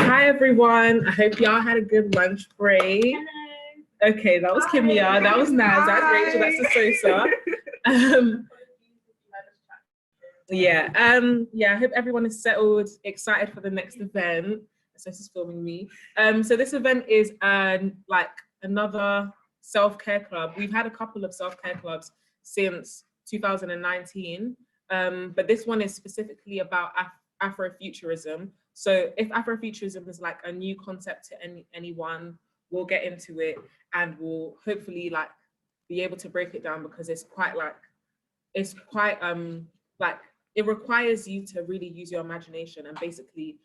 Hi everyone. I hope y'all had a good lunch break. Hello. Okay, that was Kimia. That was Naz. That's Rachel. That's Asosa. Yeah. I hope everyone is settled, excited for the next event. Asosa's filming me. So this event is like another self-care club. We've had a couple of self-care clubs since 2019, but this one is specifically about Afrofuturism. So if Afrofuturism is like a new concept to anyone, we'll get into it and we'll hopefully like be able to break it down, because it's quite it requires you to really use your imagination and basically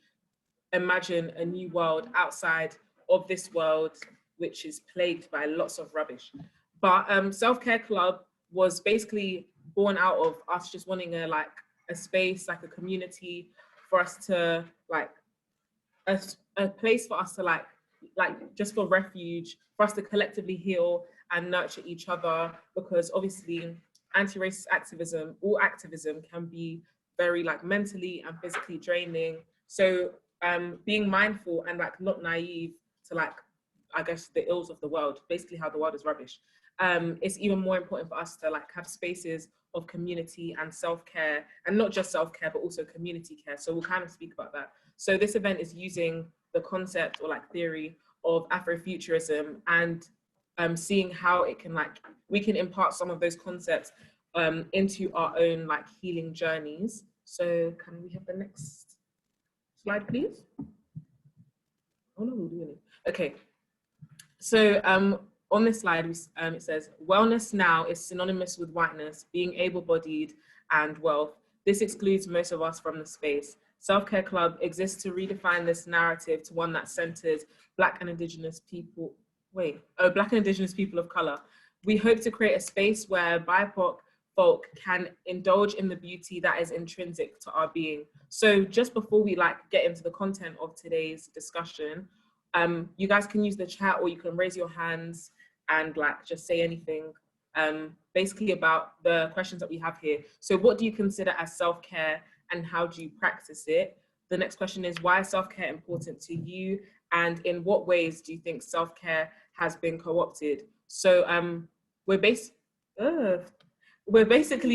imagine a new world outside of this world, which is plagued by lots of rubbish. But Self-Care Club was basically born out of us just wanting a space, like a community for us to like a place for us to like just for refuge, for us to collectively heal and nurture each other, because obviously anti-racist activism, all activism can be very like mentally and physically draining. So being mindful and like not naive to like, I guess, the ills of the world, basically how the world is rubbish. It's even more important for us to like have spaces of community and self-care, and not just self-care, but also community care. So we'll kind of speak about that. So this event is using the concept or like theory of Afrofuturism and seeing how it can we can impart some of those concepts into our own like healing journeys. So can we have the next slide, please? Oh no, we're doing it. Okay. So on this slide, it says, wellness now is synonymous with whiteness, being able-bodied and wealth. This excludes most of us from the space. Self-Care Club exists to redefine this narrative to one that centers Black and Indigenous people of color. We hope to create a space where BIPOC folk can indulge in the beauty that is intrinsic to our being. So just before we get into the content of today's discussion, you guys can use the chat or you can raise your hands and just say anything basically about the questions that we have here. So what do you consider as self-care and how do you practice it? The next question is, why is self-care important to you? And in what ways do you think self-care has been co-opted? So we're basically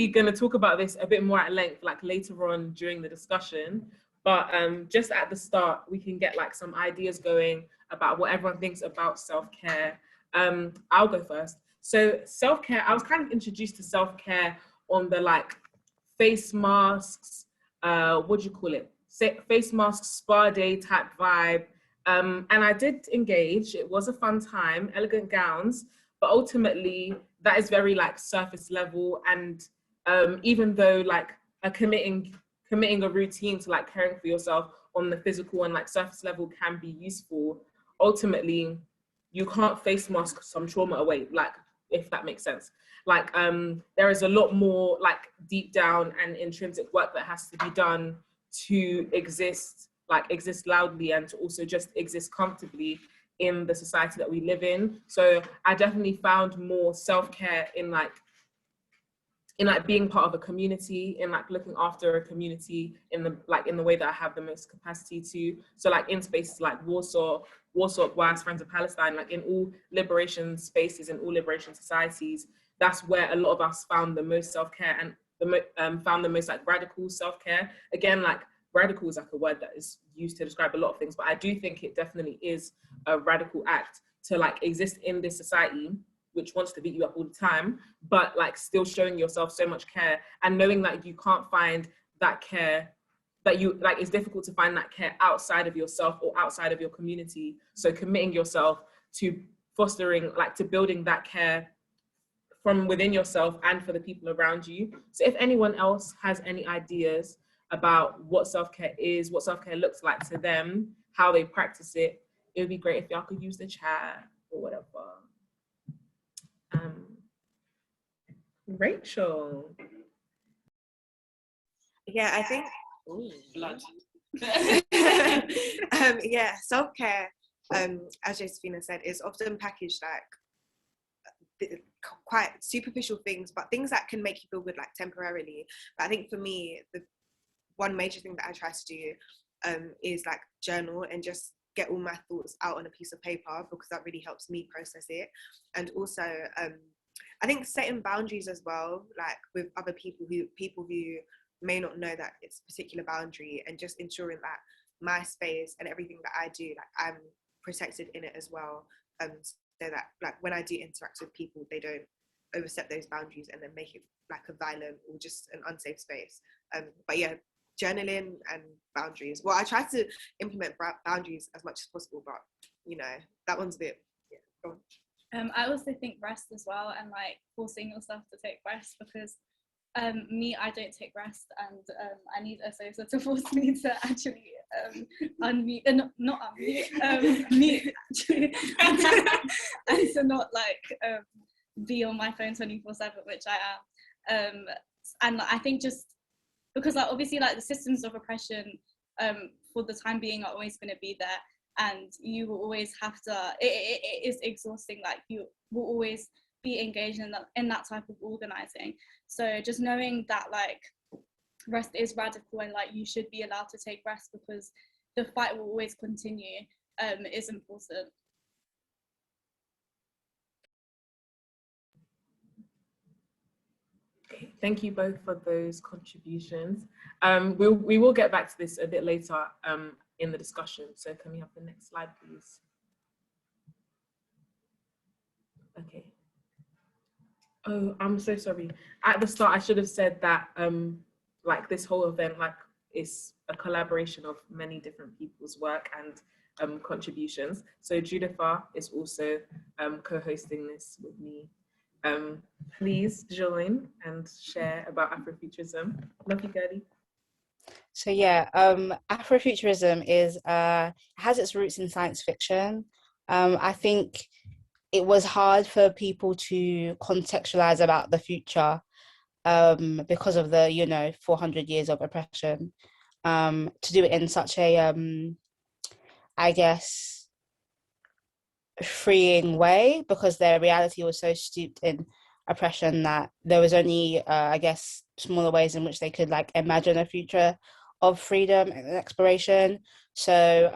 going to talk about this a bit more at length, later on during the discussion. But just at the start, we can get some ideas going about what everyone thinks about self-care. I'll go first. So self-care, I was kind of introduced to self-care on the face masks, what do you call it? Face masks, spa day type vibe. And I did engage. It was a fun time, elegant gowns, but ultimately that is very surface level. And even though committing a routine to caring for yourself on the physical and surface level can be useful, ultimately you can't face mask some trauma away, if that makes sense. There is a lot more deep down and intrinsic work that has to be done to exist loudly and to also just exist comfortably in the society that we live in. So I definitely found more self-care in being part of a community, in looking after a community in the way that I have the most capacity to. So in spaces like Warsaw, Wives, Friends of Palestine, in all liberation spaces and all liberation societies, that's where a lot of us found the most self-care and found the most radical self-care. Again, radical is a word that is used to describe a lot of things, but I do think it definitely is a radical act to exist in this society which wants to beat you up all the time, but still showing yourself so much care and knowing that you can't find that care, that you it's difficult to find that care outside of yourself or outside of your community. So committing yourself to fostering, to building that care from within yourself and for the people around you. So if anyone else has any ideas about what self-care is, what self-care looks like to them, how they practice it, it would be great if y'all could use the chat or whatever. Rachel. Yeah, I think blood. Yeah, self-care, as Josephina said, is often packaged quite superficial things, but things that can make you feel good temporarily. But I think for me, the one major thing that I try to do is journal and just get all my thoughts out on a piece of paper, because that really helps me process it. And also I think setting boundaries as well, like with other people who may not know that it's a particular boundary, and just ensuring that my space and everything that I do, like I'm protected in it as well, so that like when I do interact with people, they don't overstep those boundaries and then make it like a violent or just an unsafe space. But yeah, journaling and boundaries. Well, I try to implement boundaries as much as possible, but you know, that one's a bit, yeah, go on. I also think rest as well, and like forcing yourself to take rest, because I don't take rest, and I need a sofa to force me to actually unmute, not unmute, mute actually, and to not like be on my phone 24/7, which I am. And I think just because like obviously like the systems of oppression for the time being are always going to be there, and you will always have to, it is exhausting, like you will always be engaged in that type of organizing. So just knowing that like rest is radical, and like you should be allowed to take rest because the fight will always continue, is important. Thank you both for those contributions. We will get back to this a bit later in the discussion. So can we have the next slide, please? Okay. Oh, I'm so sorry. At the start, I should have said that like this whole event like is a collaboration of many different people's work and contributions. So Juditha is also co-hosting this with me. Please join and share about Afrofuturism. Love you, girlie. So yeah, Afrofuturism has its roots in science fiction. I think it was hard for people to contextualize about the future because of the 400 years of oppression. To do it in such a I guess freeing way, because their reality was so steeped in oppression that there was only I guess smaller ways in which they could like imagine a future of freedom and exploration. So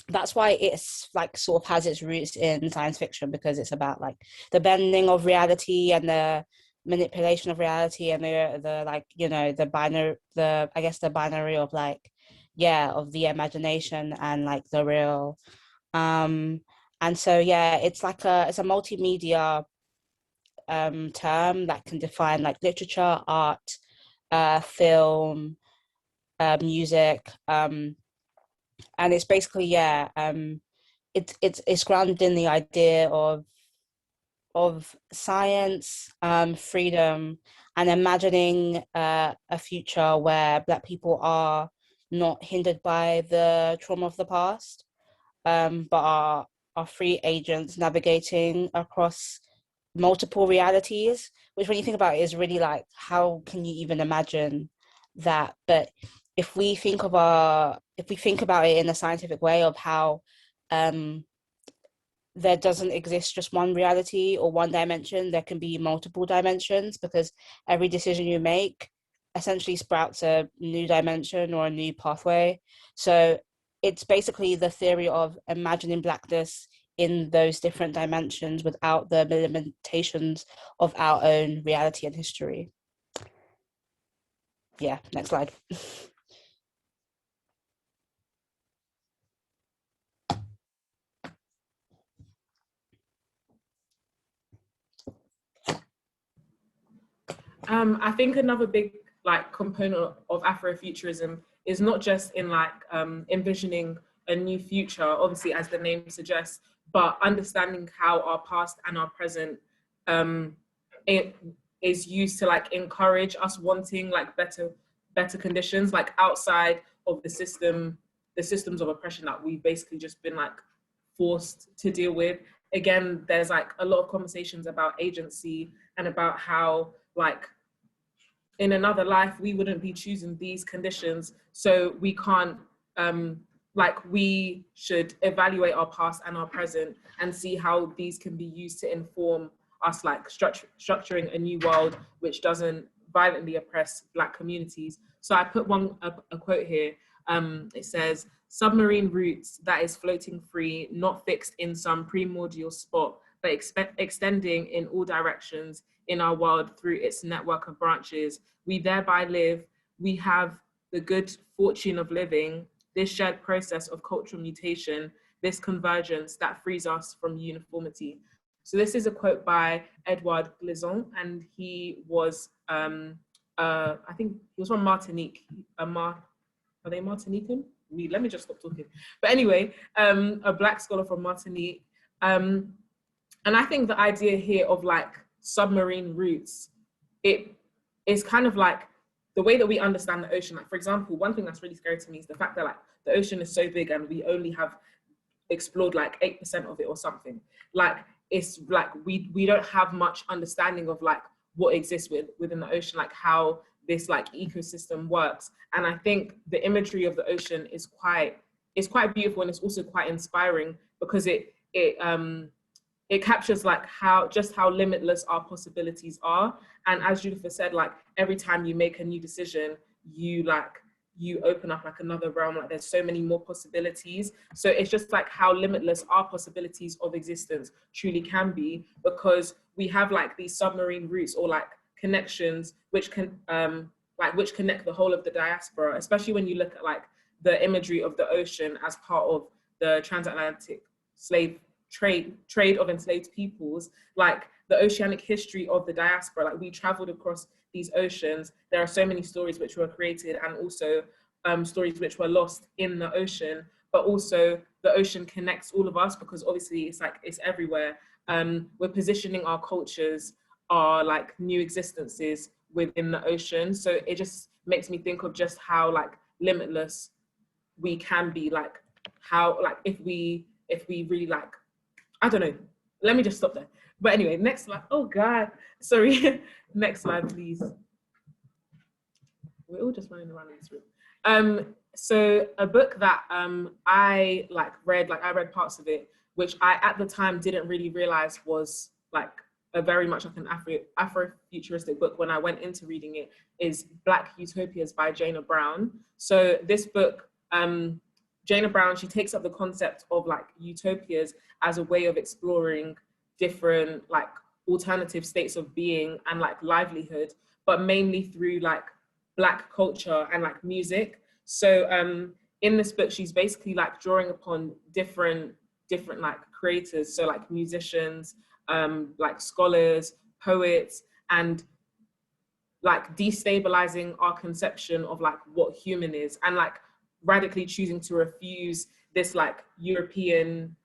that's why it's like sort of has its roots in science fiction, because it's about like the bending of reality and the manipulation of reality, and the like the binary of like of the imagination and like the real. And so yeah, it's a multimedia term that can define like literature, art, film, music, and it's basically it's grounded in the idea of science, freedom, and imagining a future where Black people are not hindered by the trauma of the past, but are free agents navigating across multiple realities, which when you think about it is really like, how can you even imagine that? But if we think about it in a scientific way of how there doesn't exist just one reality or one dimension, there can be multiple dimensions, because every decision you make essentially sprouts a new dimension or a new pathway. So it's basically the theory of imagining Blackness in those different dimensions without the limitations of our own reality and history. Yeah, next slide. I think another big like component of Afrofuturism is not just in like envisioning a new future, obviously as the name suggests, but understanding how our past and our present it is used to like encourage us wanting like better conditions, like outside of the systems of oppression that we've basically just been like forced to deal with. Again, there's like a lot of conversations about agency and about how like in another life we wouldn't be choosing these conditions, so we can't like we should evaluate our past and our present and see how these can be used to inform us, like structuring a new world which doesn't violently oppress Black communities. So I put a quote here It says, submarine roots that is floating free, not fixed in some primordial spot, but extending in all directions in our world through its network of branches. We thereby live, we have the good fortune of living, this shared process of cultural mutation, this convergence that frees us from uniformity. So this is a quote by Edouard Glizon, and he was, I think he was from Martinique. Are they Martinican? Let me just stop talking. But anyway, a Black scholar from Martinique. And I think the idea here of like submarine roots, it is kind of like the way that we understand the ocean. Like, for example, one thing that's really scary to me is the fact that like the ocean is so big and we only have explored like 8% of it or something. Like, it's like we don't have much understanding of like what exists within the ocean, like how this like ecosystem works. And I think the imagery of the ocean is quite beautiful, and it's also quite inspiring because it captures like how limitless our possibilities are. And as Judith said, like every time you make a new decision, you open up like another realm, like there's so many more possibilities. So it's just like how limitless our possibilities of existence truly can be, because we have like these submarine routes or like connections which can which connect the whole of the diaspora, especially when you look at like the imagery of the ocean as part of the transatlantic slave trade of enslaved peoples. Like the oceanic history of the diaspora, like we traveled across these oceans. There are so many stories which were created, and also stories which were lost in the ocean, but also the ocean connects all of us because obviously it's like it's everywhere. We're positioning our cultures, our like new existences within the ocean. So it just makes me think of just how like limitless we can be, like how like if we really like, I don't know, let me just stop there. But anyway, next slide. Oh God, sorry. Next slide, please. We're all just running around in this room. So a book that I read parts of it, which I at the time didn't really realize was like a very much like an Afrofuturistic book when I went into reading it, is Black Utopias by Jana Brown. So this book, Jana Brown, she takes up the concept of like utopias as a way of exploring different like alternative states of being and like livelihood, but mainly through like Black culture and like music. So in this book, she's basically like drawing upon different like creators, so like musicians, like scholars, poets, and like destabilizing our conception of like what human is, and like radically choosing to refuse this like European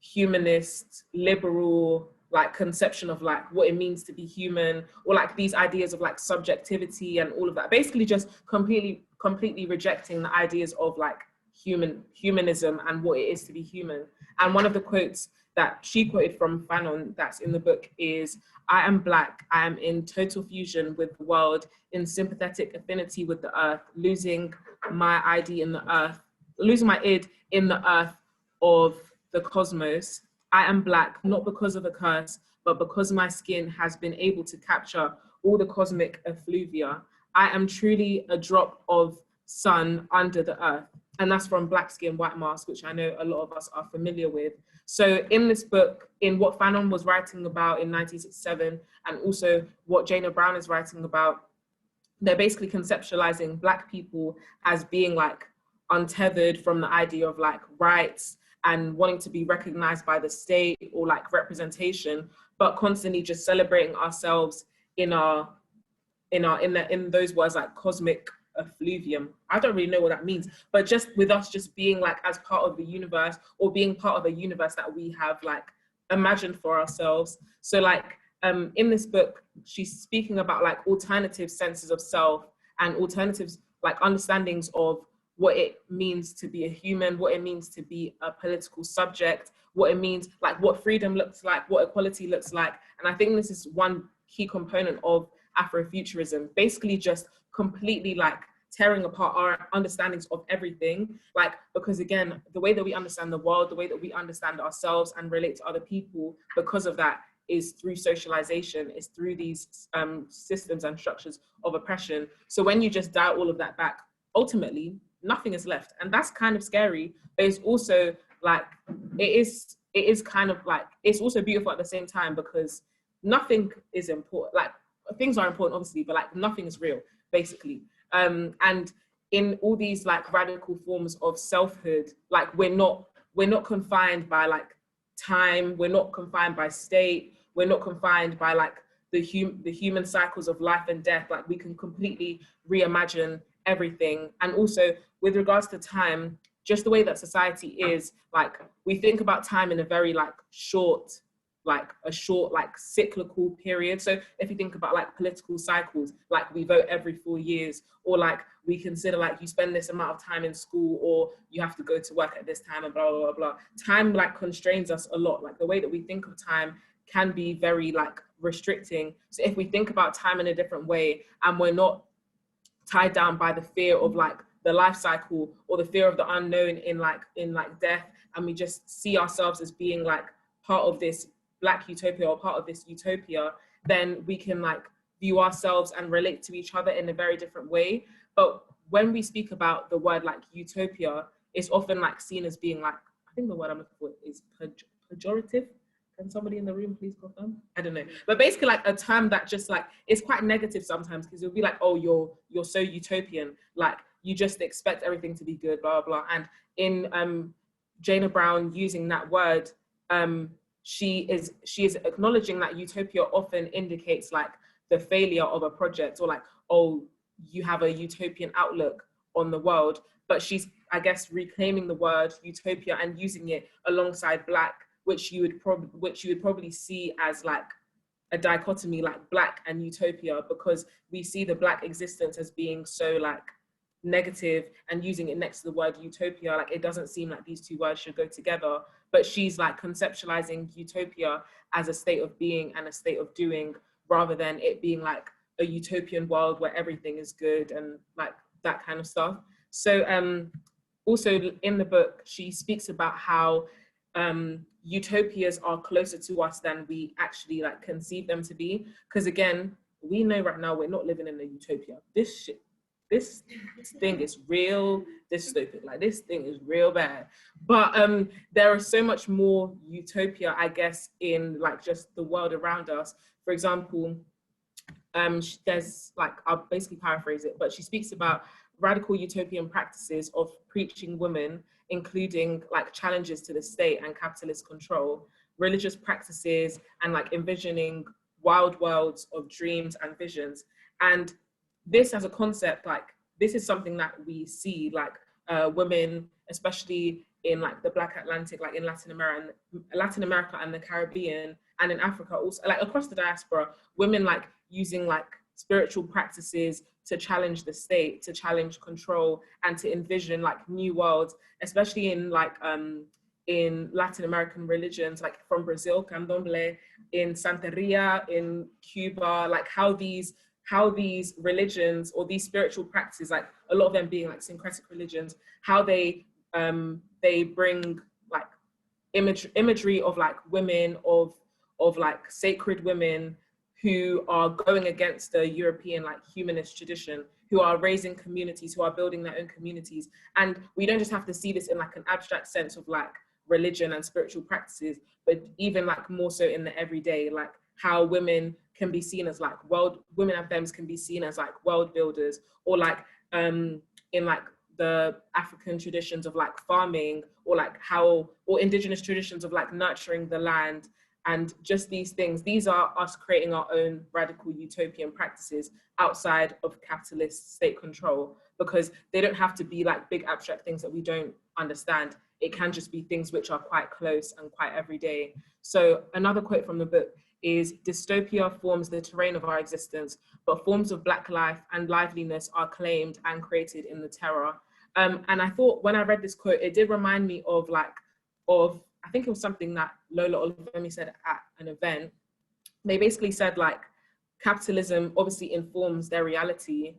humanist liberal like conception of like what it means to be human, or like these ideas of like subjectivity and all of that, basically just completely rejecting the ideas of like humanism and what it is to be human. And one of the quotes that she quoted from Fanon that's in the book is, "I am Black, I am in total fusion with the world, in sympathetic affinity with the earth, losing my id in the earth, losing my id in the earth of the cosmos. I am Black, not because of a curse, but because my skin has been able to capture all the cosmic effluvia. I am truly a drop of sun under the earth." And that's from Black Skin, White Mask, which I know a lot of us are familiar with. So in this book, in what Fanon was writing about in 1967, and also what Jana Brown is writing about, they're basically conceptualizing Black people as being like untethered from the idea of like rights and wanting to be recognized by the state or like representation, but constantly just celebrating ourselves in those words like cosmic effluvium. I don't really know what that means, but just with us just being like as part of the universe, or being part of a universe that we have like imagined for ourselves. So like in this book, she's speaking about like alternative senses of self and alternatives like understandings of what it means to be a human, what it means to be a political subject, what it means, like what freedom looks like, what equality looks like. And I think this is one key component of Afrofuturism, basically just completely like tearing apart our understandings of everything. Like, because again, the way that we understand the world, the way that we understand ourselves and relate to other people, because of that, is through socialization, is through these systems and structures of oppression. So when you just dial all of that back, ultimately, nothing is left. And that's kind of scary, but it's also like, it is kind of like, it's also beautiful at the same time, because nothing is important. Like, things are important, obviously, but like nothing is real, basically. And in all these like radical forms of selfhood, like we're not confined by like time, we're not confined by state, we're not confined by like the human cycles of life and death. Like, we can completely reimagine everything. And also with regards to time, just the way that society is, like, we think about time in a very like short cyclical period. So if you think about like political cycles, like we vote every 4 years, or like we consider like you spend this amount of time in school, or you have to go to work at this time, and blah, blah, blah, blah. Time like constrains us a lot. Like, the way that we think of time can be very like restricting. So if we think about time in a different way, and we're not tied down by the fear of like the life cycle, or the fear of the unknown in death, and we just see ourselves as being like part of this Black utopia, or part of this utopia, then we can like view ourselves and relate to each other in a very different way. But when we speak about the word like utopia, it's often like seen as being like, I think the word I'm looking for is pejorative. Can somebody in the room please confirm? I don't know. But basically like a term that just like, it's quite negative sometimes, because it'll be like, oh, you're so utopian. Like, you just expect everything to be good, blah, blah, blah. And in Jana Brown using that word, she is acknowledging that utopia often indicates like the failure of a project, or like, oh, you have a utopian outlook on the world. But she's, I guess, reclaiming the word utopia and using it alongside Black, which you would probably see as like a dichotomy, like Black and utopia, because we see the Black existence as being so like negative, and using it next to the word utopia, like it doesn't seem like these two words should go together. But she's like conceptualizing utopia as a state of being and a state of doing, rather than it being like a utopian world where everything is good and like that kind of stuff. So also in the book, she speaks about how utopias are closer to us than we actually like conceive them to be. Because again, we know right now we're not living in a utopia. This thing is real dystopic. Like, this thing is real bad. But there is so much more utopia, I guess, in like just the world around us. For example, there's like, I'll basically paraphrase it, but she speaks about radical utopian practices of preaching women, including like challenges to the state and capitalist control, religious practices, and like envisioning wild worlds of dreams and visions. And this as a concept, like, this is something that we see, like women, especially in like the Black Atlantic, like in Latin America and the Caribbean, and in Africa also, like across the diaspora, women like using like spiritual practices to challenge the state, to challenge control, and to envision like new worlds, especially in like in Latin American religions, like from Brazil, Candomblé, in Santeria, in Cuba, like how these religions, or these spiritual practices, like a lot of them being like syncretic religions, how they bring like imagery of like women, of like sacred women who are going against the European like humanist tradition, who are raising communities, who are building their own communities. And we don't just have to see this in like an abstract sense of like religion and spiritual practices, but even like more so in the everyday, like how women can be seen as like women and femmes can be seen as like world builders, or like in like the African traditions of like farming, or like or indigenous traditions of like nurturing the land. And just these things, these are us creating our own radical utopian practices outside of capitalist state control, because they don't have to be like big abstract things that we don't understand. It can just be things which are quite close and quite everyday. So another quote from the book is, dystopia forms the terrain of our existence, but forms of Black life and liveliness are claimed and created in the terror. And I thought when I read this quote, it did remind me of I think it was something that Lola Olufemi said at an event. They basically said like, capitalism obviously informs their reality,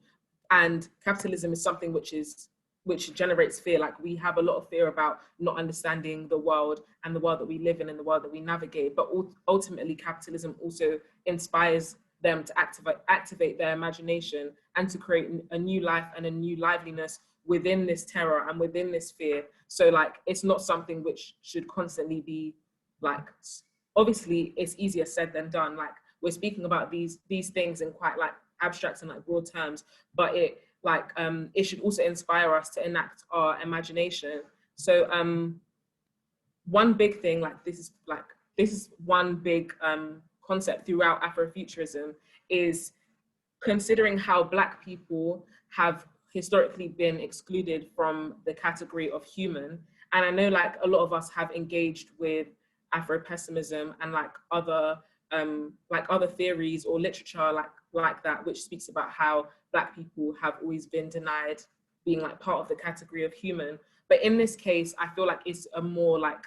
and capitalism is something which generates fear. Like, we have a lot of fear about not understanding the world and the world that we live in and the world that we navigate. But ultimately, capitalism also inspires them to activate their imagination and to create a new life and a new liveliness within this terror and within this fear. So like, it's not something which should constantly be like, obviously it's easier said than done. Like, we're speaking about these things in quite like abstract and like broad terms, but it like it should also inspire us to enact our imagination. So one big thing, like this is one big concept throughout Afrofuturism, is considering how Black people have historically been excluded from the category of human. And I know like a lot of us have engaged with Afro-pessimism and like other theories or literature like that, which speaks about how Black people have always been denied being like part of the category of human. But in this case, I feel like it's a more like,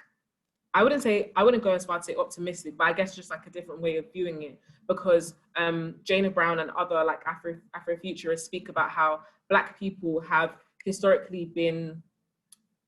I wouldn't go as far to say optimistic, but I guess just like a different way of viewing it, because Jana Brown and other like Afrofuturists speak about how Black people have historically been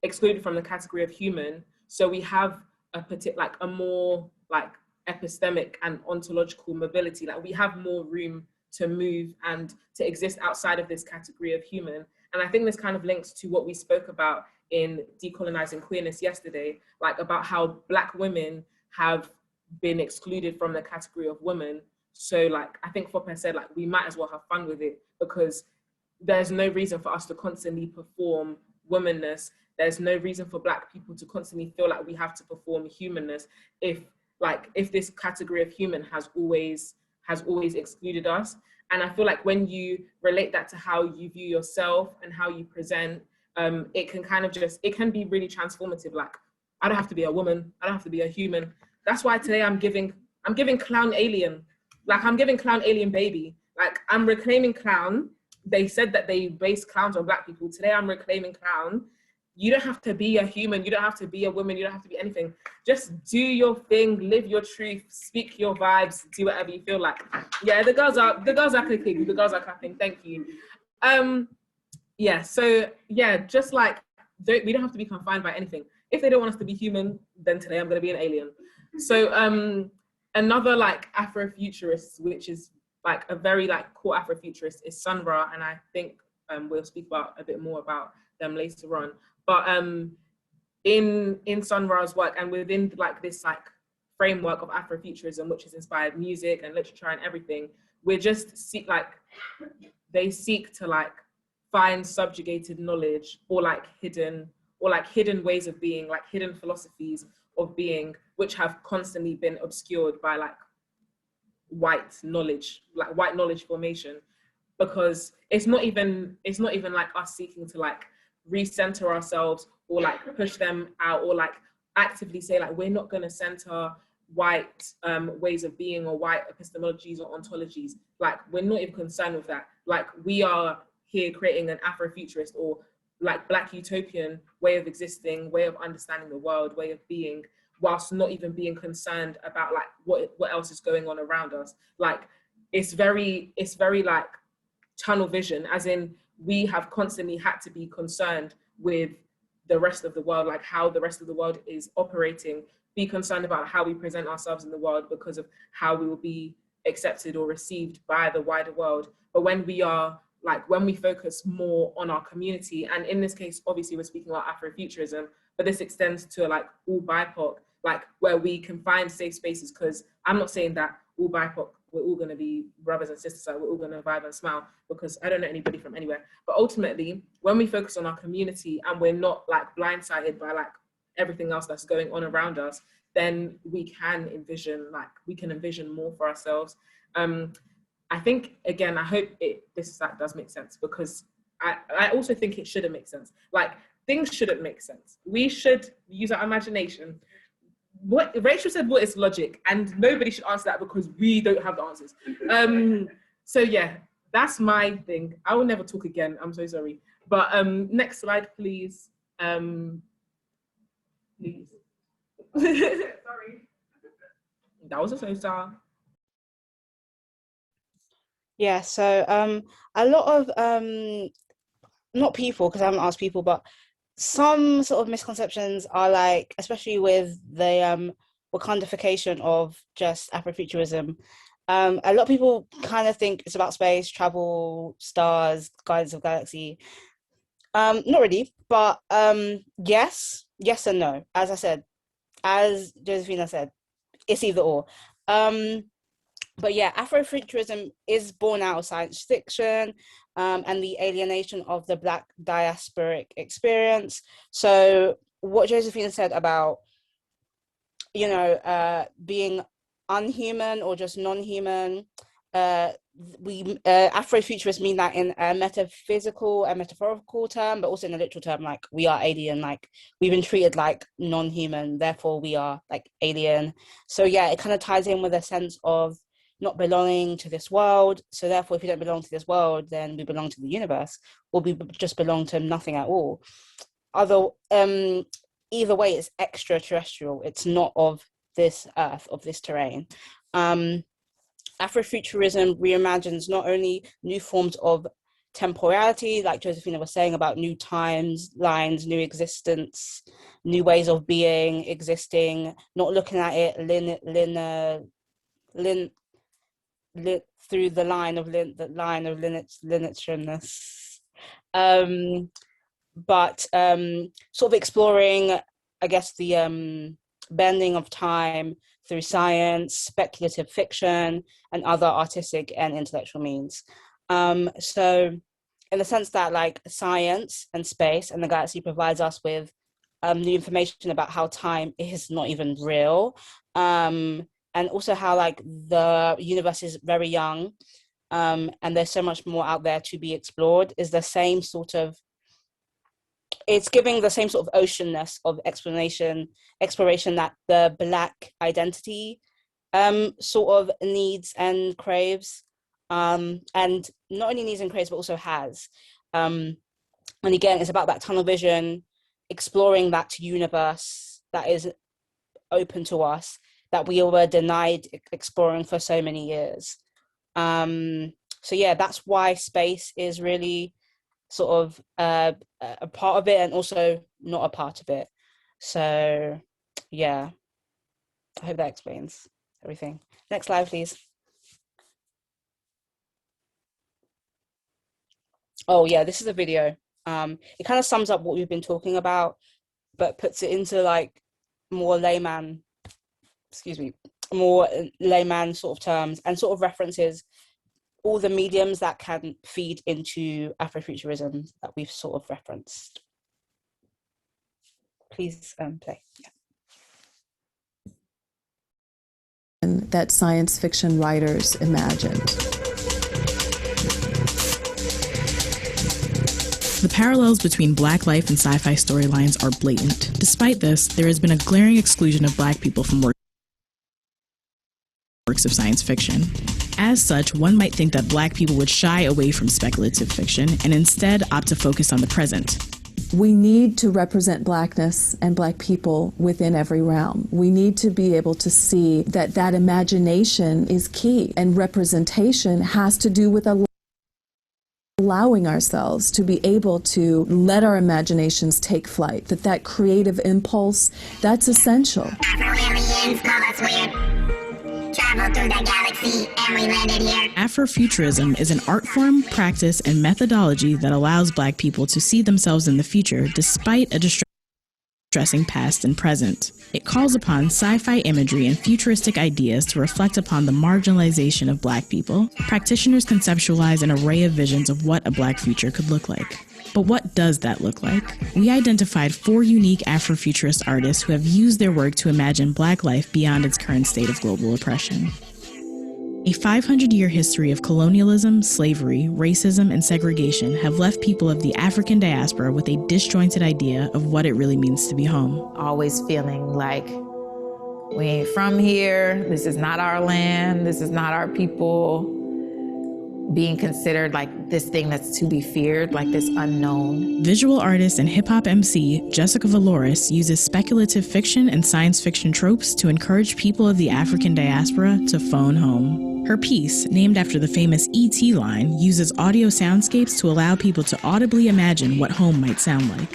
excluded from the category of human. So we have a more like epistemic and ontological mobility. Like, we have more room to move and to exist outside of this category of human. And I think this kind of links to what we spoke about in Decolonizing Queerness yesterday, like about how Black women have been excluded from the category of women. So like, I think Foppe said, like, we might as well have fun with it, because there's no reason for us to constantly perform womanness. There's no reason for Black people to constantly feel like we have to perform humanness if this category of human has always excluded us. And I feel like when you relate that to how you view yourself and how you present, it can be really transformative. Like, I don't have to be a woman, I don't have to be a human. That's why today I'm giving clown alien. Like, I'm giving clown alien baby. Like, I'm reclaiming clown. They said that they base clowns on Black people. Today I'm reclaiming clown. You don't have to be a human, you don't have to be a woman, you don't have to be anything. Just do your thing, live your truth, speak your vibes, do whatever you feel like. Yeah, the girls are clicking, the girls are clapping, thank you. Yeah, so yeah, just like, we don't have to be confined by anything. If they don't want us to be human, then today I'm gonna be an alien. So another like Afrofuturist, which is like a very like core Afrofuturist, is Sun Ra, and I think we'll speak about a bit more about them later on. But in Sun Ra's work, and within like this like framework of Afrofuturism, which has inspired music and literature and everything, we're just they seek to like find subjugated knowledge or hidden ways of being, like hidden philosophies of being, which have constantly been obscured by like white knowledge formation. Because it's not even like us seeking to like recenter ourselves or like push them out or like actively say like, we're not going to center white ways of being or white epistemologies or ontologies. Like, we're not even concerned with that. Like, we are here creating an Afrofuturist or like Black utopian way of existing, way of understanding the world, way of being, whilst not even being concerned about like what else is going on around us. Like, it's very like tunnel vision, as in we have constantly had to be concerned with the rest of the world, like how the rest of the world is operating, be concerned about how we present ourselves in the world because of how we will be accepted or received by the wider world. But when we focus more on our community, and in this case, obviously we're speaking about Afrofuturism, but this extends to like all BIPOC, like where we can find safe spaces, because I'm not saying that all BIPOC, we're all going to be brothers and sisters, so we're all going to vibe and smile, because I don't know anybody from anywhere. But ultimately, when we focus on our community and we're not like blindsided by like everything else that's going on around us, then we can envision more for ourselves. I think, again, I hope this does make sense, because I also think it shouldn't make sense. Like, things shouldn't make sense. We should use our imagination. What Rachel said, what is logic? And nobody should answer that, because we don't have the answers. So yeah, that's my thing. I will never talk again. I'm so sorry. But next slide, please. Please. Sorry. That was a so-star. Yeah, so a lot of not people, because I haven't asked people, but some sort of misconceptions are like, especially with the Wakandification of just Afrofuturism, A lot of people kind of think it's about space, travel, stars, guardians of galaxy. Not really, but yes and no. As I said, as Josephina said, it's either or. But yeah, Afrofuturism is born out of science fiction and the alienation of the Black diasporic experience. So what Josephina said about, being unhuman or just non-human, Afrofuturists mean that in a metaphysical and metaphorical term, but also in a literal term, like we are alien, like we've been treated like non-human, therefore we are like alien. So yeah, it kind of ties in with a sense of not belonging to this world. So therefore, if we don't belong to this world, then we belong to the universe, or we just belong to nothing at all. Either way, it's extraterrestrial. It's not of this earth, of this terrain. Afrofuturism reimagines not only new forms of temporality, like Josephina was saying about new times, lines, new existence, new ways of being, existing, not looking at it through the line of lineageness, but sort of exploring, I guess, the bending of time through science, speculative fiction, and other artistic and intellectual means. So in the sense that like science and space and the galaxy provides us with new information about how time is not even real, and also how like the universe is very young, and there's so much more out there to be explored, is the same sort of, it's giving the same sort of oceanness of exploration that the Black identity sort of needs and craves, and not only needs and craves, but also has. And again, it's about that tunnel vision, exploring that universe that is open to us, that we were denied exploring for so many years. So yeah, that's why space is really sort of a part of it and also not a part of it. So yeah, I hope that explains everything. Next slide, please. Oh yeah, this is a video. It kind of sums up what we've been talking about, but puts it into like more layman sort of terms, and sort of references all the mediums that can feed into Afrofuturism that we've sort of referenced. Please play. Yeah. And that science fiction writers imagined. The parallels between Black life and sci-fi storylines are blatant. Despite this, there has been a glaring exclusion of Black people from works of science fiction. As such, one might think that Black people would shy away from speculative fiction and instead opt to focus on the present. We need to represent Blackness and Black people within every realm. We need to be able to see that that imagination is key, and representation has to do with allowing ourselves to be able to let our imaginations take flight, that creative impulse, that's essential. Afro-aliens call us weird. Traveled through the galaxy and we landed here. Afrofuturism is an art form, practice, and methodology that allows Black people to see themselves in the future despite a distressing past and present. It calls upon sci-fi imagery and futuristic ideas to reflect upon the marginalization of Black people. Practitioners conceptualize an array of visions of what a Black future could look like. But what does that look like? We identified 4 unique Afrofuturist artists who have used their work to imagine Black life beyond its current state of global oppression. A 500-year history of colonialism, slavery, racism, and segregation have left people of the African diaspora with a disjointed idea of what it really means to be home. Always feeling like we ain't from here, this is not our land, this is not our people. Being considered like this thing that's to be feared, like this unknown. Visual artist and hip-hop MC Jessica Valoris uses speculative fiction and science fiction tropes to encourage people of the African diaspora to phone home. Her piece, named after the famous E.T. line, uses audio soundscapes to allow people to audibly imagine what home might sound like.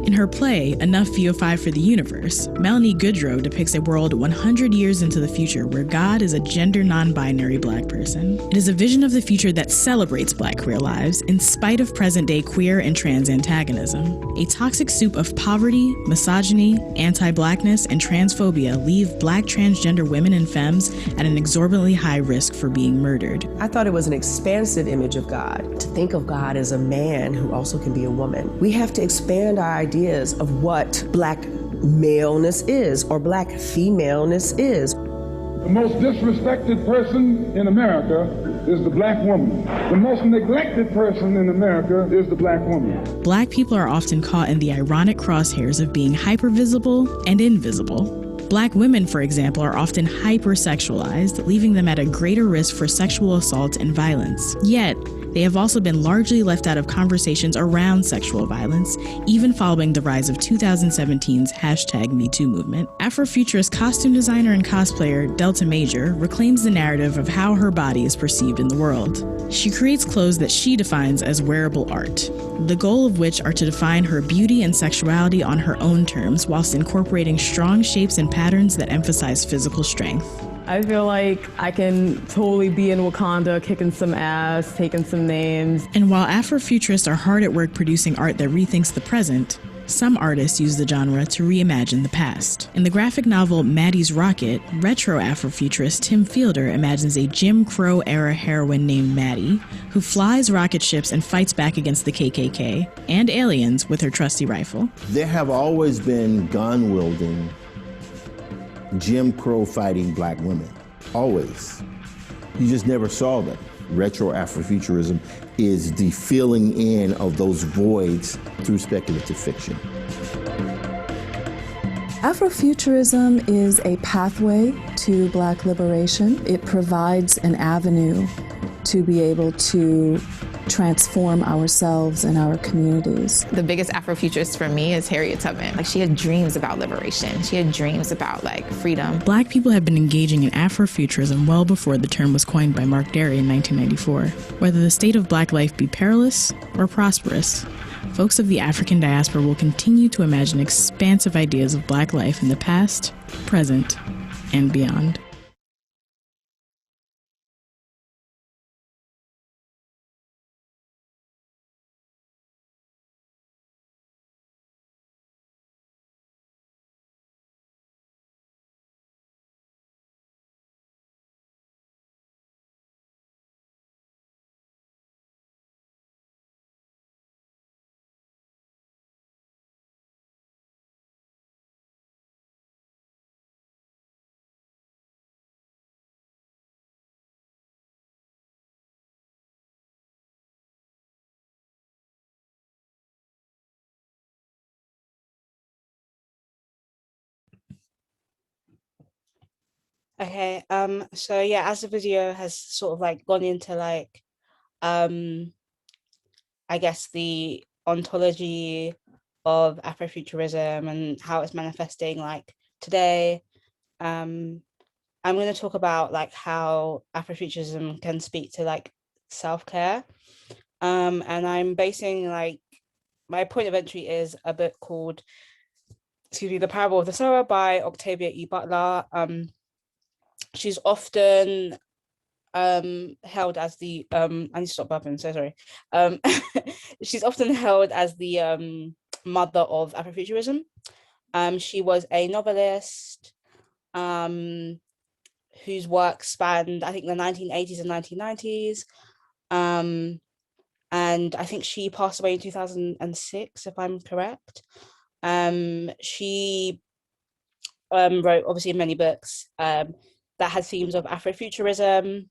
In her play, Enough VO5 for the Universe, Melanie Goodrow depicts a world 100 years into the future where God is a gender non-binary Black person. It is a vision of the future that celebrates Black queer lives in spite of present-day queer and trans antagonism. A toxic soup of poverty, misogyny, anti-Blackness, and transphobia leave Black transgender women and femmes at an exorbitantly high risk for being murdered. I thought it was an expansive image of God, to think of God as a man who also can be a woman. We have to expand our ideas of what Black maleness is or Black femaleness is. The most disrespected person in America is the Black woman. The most neglected person in America is the Black woman. Black people are often caught in the ironic crosshairs of being hypervisible and invisible. Black women, for example, are often hypersexualized, leaving them at a greater risk for sexual assault and violence. Yet, they have also been largely left out of conversations around sexual violence, even following the rise of 2017's #MeToo movement. Afrofuturist costume designer and cosplayer Delta Major reclaims the narrative of how her body is perceived in the world. She creates clothes that she defines as wearable art, the goal of which are to define her beauty and sexuality on her own terms, whilst incorporating strong shapes and patterns that emphasize physical strength. I feel like I can totally be in Wakanda, kicking some ass, taking some names. And while Afrofuturists are hard at work producing art that rethinks the present, some artists use the genre to reimagine the past. In the graphic novel Maddie's Rocket, retro Afrofuturist Tim Fielder imagines a Jim Crow-era heroine named Maddie, who flies rocket ships and fights back against the KKK and aliens with her trusty rifle. There have always been gun-wielding, Jim Crow fighting Black women, always. You just never saw them. Retro Afrofuturism is the filling in of those voids through speculative fiction. Afrofuturism is a pathway to Black liberation. It provides an avenue to be able to transform ourselves and our communities. The biggest Afrofuturist for me is Harriet Tubman. Like, she had dreams about liberation. She had dreams about freedom. Black people have been engaging in Afrofuturism well before the term was coined by Mark Derry in 1994. Whether the state of Black life be perilous or prosperous, folks of the African diaspora will continue to imagine expansive ideas of Black life in the past, present, and beyond. Okay, so yeah, as the video has sort of gone into I guess the ontology of Afrofuturism and how it's manifesting today, I'm going to talk about how Afrofuturism can speak to self-care, and I'm basing my point of entry is a book called, The Parable of the Sower by Octavia E. Butler. She's often held as the I need to stop bumping, so sorry. She's often held as the mother of Afrofuturism. She was a novelist whose work spanned, I think, the 1980s and 1990s. And I think she passed away in 2006, if I'm correct. She wrote obviously many books that had themes of Afrofuturism.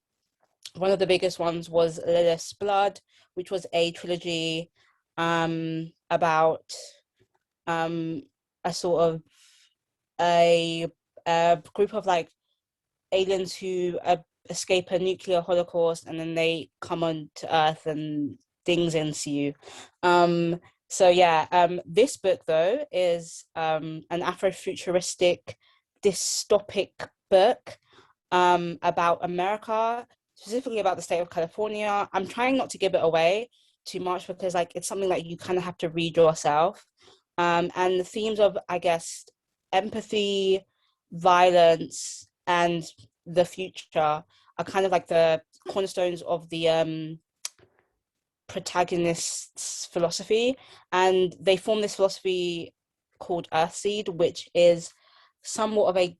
One of the biggest ones was Lilith's Blood, which was a trilogy about a sort of a group of aliens who escape a nuclear holocaust, and then they come on to Earth and things ensue. So yeah, this book though is an Afrofuturistic dystopic book about America, specifically about the state of California. I'm trying not to give it away too much because it's something that you kind of have to read yourself. And the themes of, I guess, empathy, violence, and the future are kind of like the cornerstones of the protagonist's philosophy. And they form this philosophy called EARTHSEED, which is somewhat of a,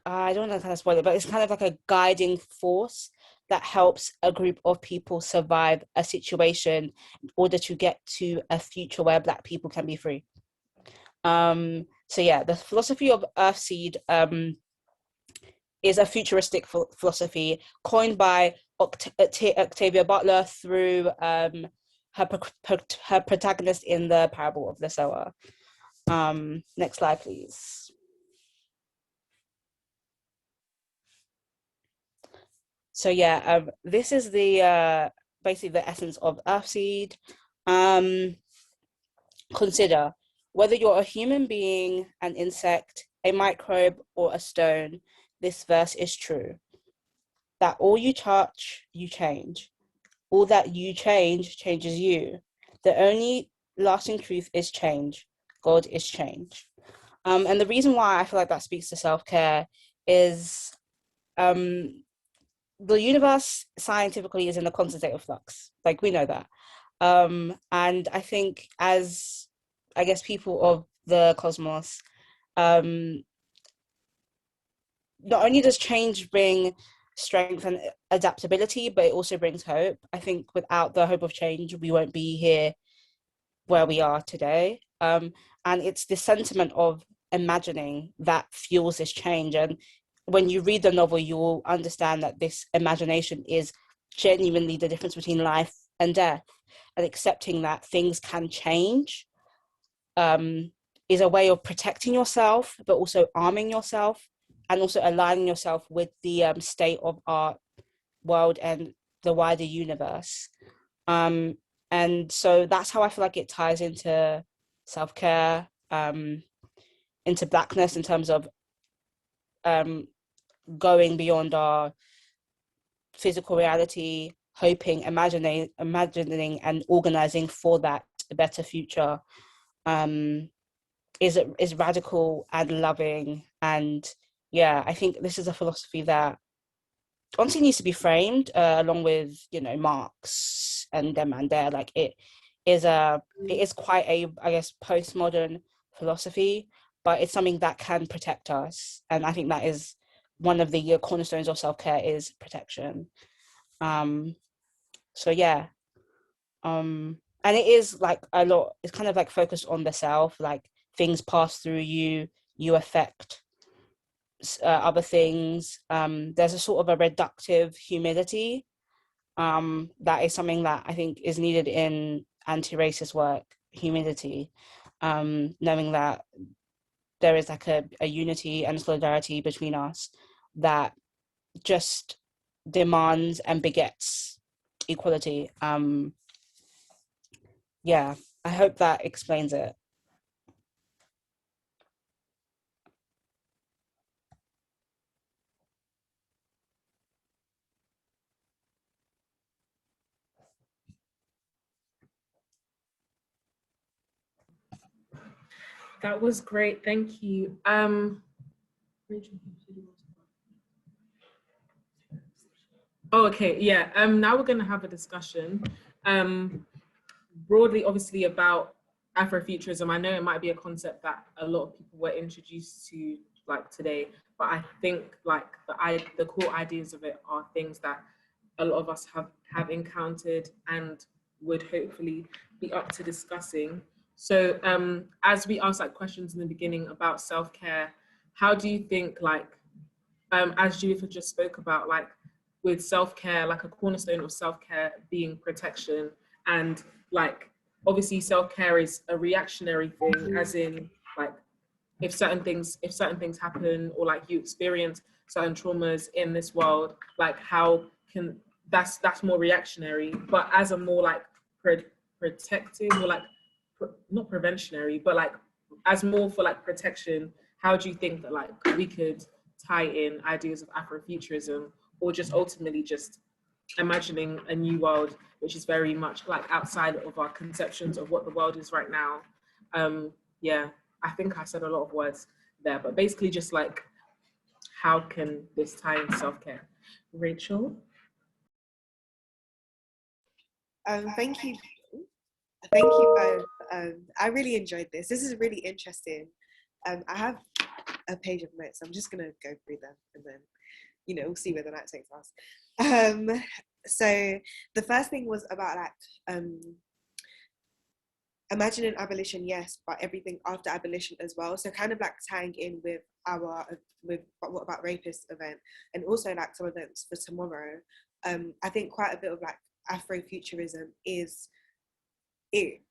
I don't know how to spoil it, but it's kind of like a guiding force that helps a group of people survive a situation in order to get to a future where Black people can be free. So yeah, the philosophy of EARTHSEED is a futuristic philosophy coined by Octavia Butler through her protagonist in the parable of the sower. Next slide, please. So yeah, this is the basically the essence of EARTHSEED. Consider whether you're a human being, an insect, a microbe, or a stone. This verse is true. That all you touch, you change. All that you change changes you. The only lasting truth is change. God is change. And the reason why I feel like that speaks to self-care is the universe scientifically is in a constant state of flux. Like, we know that. And I think as, I guess, people of the cosmos, not only does change bring strength and adaptability, but it also brings hope. I think without the hope of change, we won't be here where we are today. And it's the sentiment of imagining that fuels this change. And when you read the novel, you will understand that this imagination is genuinely the difference between life and death. And accepting that things can change is a way of protecting yourself, but also arming yourself, and also aligning yourself with the state of our world and the wider universe. And so that's how I feel like it ties into self-care, into Blackness, in terms of going beyond our physical reality, hoping, imagining and organizing for that better future, is radical and loving. And yeah, I think this is a philosophy that honestly needs to be framed along with, you know, Marx and them and there. Like, it is quite a, I guess, postmodern philosophy, but it's something that can protect us. And I think that is one of the cornerstones of self-care, is protection. So yeah, and it is like a lot, it's kind of like focused on the self, like things pass through you, you affect other things. There's a sort of a reductive humility that is something that I think is needed in anti-racist work, humility, knowing that there is like a unity and solidarity between us that just demands and begets equality. Yeah, I hope that explains it. That was great, thank you. Oh, okay, yeah. Now we're going to have a discussion broadly, obviously, about Afrofuturism. I know it might be a concept that a lot of people were introduced to like today, but I think like the core ideas of it are things that a lot of us have encountered and would hopefully be up to discussing. So as we asked like questions in the beginning about self-care, how do you think, like, as Judith just spoke about, like with self-care, like a cornerstone of self-care being protection, and like obviously self-care is a reactionary thing, as in like if certain things happen, or like you experience certain traumas in this world, like how can that's more reactionary. But as a more like protective, or like not preventionary, but like as more for like protection, how do you think that like we could tie in ideas of Afrofuturism, or just ultimately just imagining a new world which is very much like outside of our conceptions of what the world is right now, yeah, I think I said a lot of words there, but basically just like, how can this tie in self-care? Rachel? Thank you. Thank you both. I really enjoyed this. This is really interesting. I have a page of notes. I'm just gonna go through them and then, you know, we'll see where the night takes us. So the first thing was about like imagining abolition, yes, but everything after abolition as well. So kind of like tying in with with what about rapist event, and also like some events for tomorrow. I think quite a bit of like Afrofuturism is it